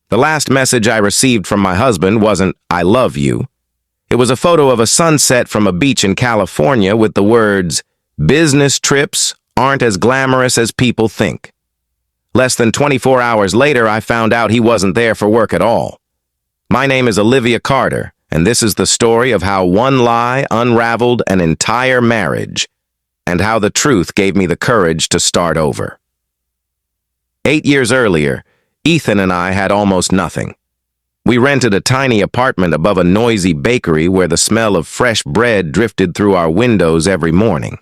The last message I received from my husband wasn't, "I love you." It was a photo of a sunset from a beach in California with the words, "Business trips aren't as glamorous as people think." Less than 24 hours later, I found out he wasn't there for work at all. My name is Olivia Carter, and this is the story of how one lie unraveled an entire marriage, and how the truth gave me the courage to start over. 8 years earlier, Ethan and I had almost nothing. We rented a tiny apartment above a noisy bakery where the smell of fresh bread drifted through our windows every morning.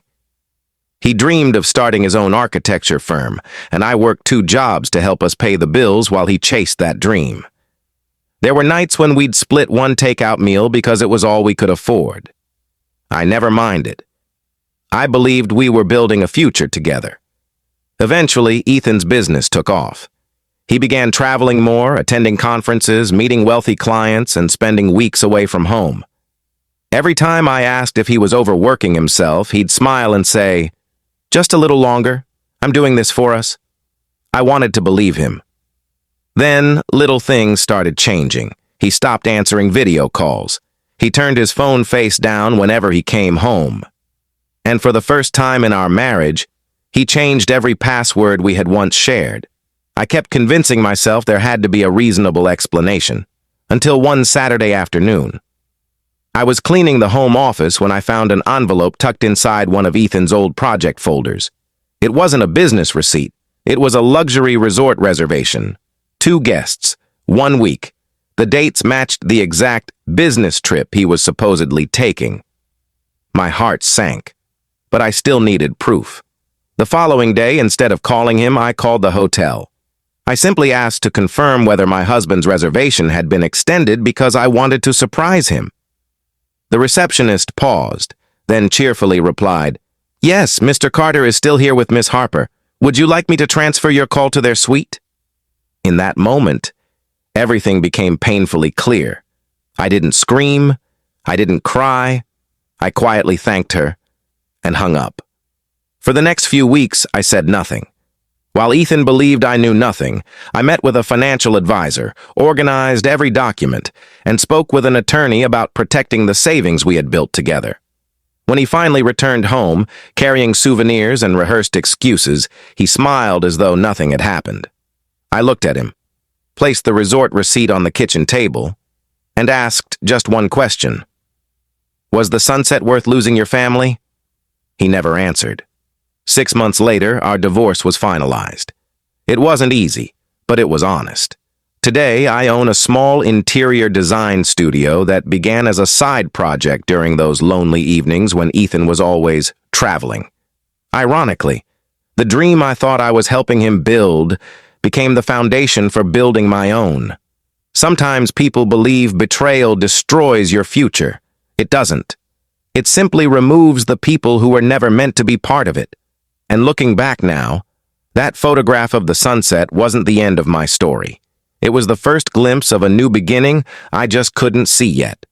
He dreamed of starting his own architecture firm, and I worked 2 jobs to help us pay the bills while he chased that dream. There were nights when we'd split one takeout meal because it was all we could afford. I never minded. I believed we were building a future together. Eventually, Ethan's business took off. He began traveling more, attending conferences, meeting wealthy clients, and spending weeks away from home. Every time I asked if he was overworking himself, he'd smile and say, "Just a little longer. I'm doing this for us." I wanted to believe him. Then, little things started changing. He stopped answering video calls. He turned his phone face down whenever he came home. And for the first time in our marriage, he changed every password we had once shared. I kept convincing myself there had to be a reasonable explanation, until one Saturday afternoon. I was cleaning the home office when I found an envelope tucked inside one of Ethan's old project folders. It wasn't a business receipt. It was a luxury resort reservation. 2 guests, 1 week. The dates matched the exact business trip he was supposedly taking. My heart sank, but I still needed proof. The following day, instead of calling him, I called the hotel. I simply asked to confirm whether my husband's reservation had been extended because I wanted to surprise him. The receptionist paused, then cheerfully replied, "Yes, Mr. Carter is still here with Miss Harper. Would you like me to transfer your call to their suite?" In that moment, everything became painfully clear. I didn't scream. I didn't cry. I quietly thanked her and hung up. For the next few weeks, I said nothing. While Ethan believed I knew nothing, I met with a financial advisor, organized every document, and spoke with an attorney about protecting the savings we had built together. When he finally returned home, carrying souvenirs and rehearsed excuses, he smiled as though nothing had happened. I looked at him, placed the resort receipt on the kitchen table, and asked just one question. "Was the sunset worth losing your family?" He never answered. 6 months later, our divorce was finalized. It wasn't easy, but it was honest. Today, I own a small interior design studio that began as a side project during those lonely evenings when Ethan was always traveling. Ironically, the dream I thought I was helping him build became the foundation for building my own. Sometimes people believe betrayal destroys your future. It doesn't. It simply removes the people who were never meant to be part of it. And looking back now, that photograph of the sunset wasn't the end of my story. It was the first glimpse of a new beginning I just couldn't see yet.